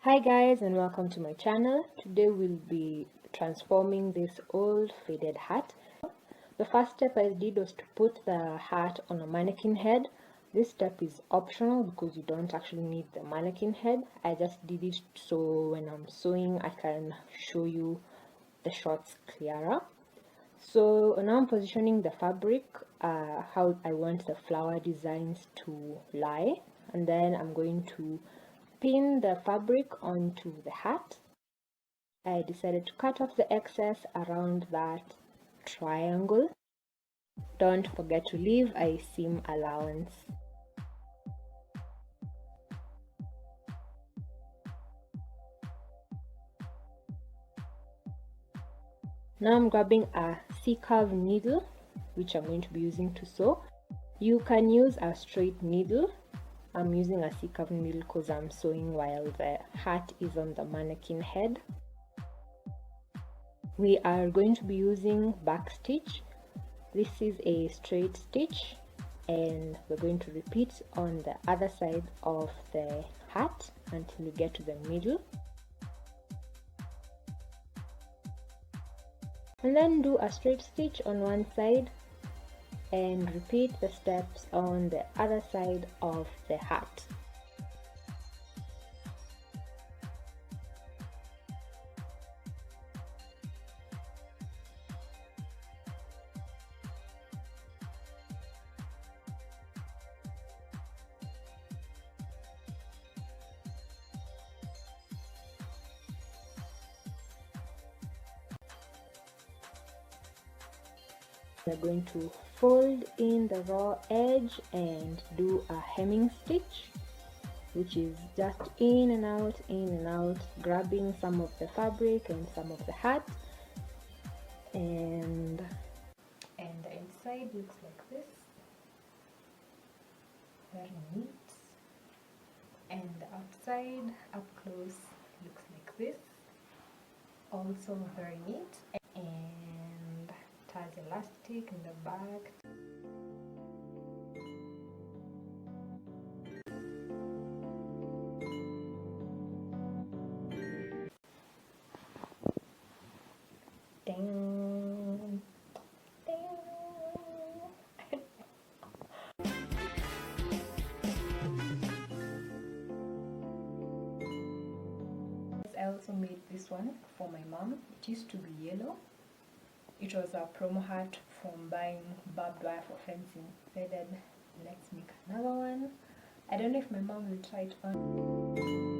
Hi guys, and welcome to my channel. Today we'll be transforming this old faded hat. The first step I did was to put the hat on a mannequin head. This step is optional because you don't actually need the mannequin head. I just did it so when I'm sewing I can show you the shots clearer. So now I'm positioning the fabric, how I want the flower designs to lie, and then I'm going to pin the fabric onto the hat. I decided to cut off the excess around that triangle. Don't forget to leave a seam allowance. Now I'm grabbing a C-curve needle, which I'm going to be using to sew. You can use a straight needle. I'm using a C-curve needle because I'm sewing while the hat is on the mannequin head. We are going to be using back stitch. This is a straight stitch and we're going to repeat on the other side of the hat until we get to the middle. And then do a straight stitch on one side and repeat the steps on the other side of the hat. We're going to fold in the raw edge and do a hemming stitch, which is just in and out, grabbing some of the fabric and some of the hat, and the inside looks like this, very neat, and the outside up close looks like this, also very neat, and it has elastic in the back. Dang. I also made this one for my mom. It used to be yellow. It was a promo hat from buying barbed wire for fencing. Decided, let's make another one. I don't know if my mom will try it on.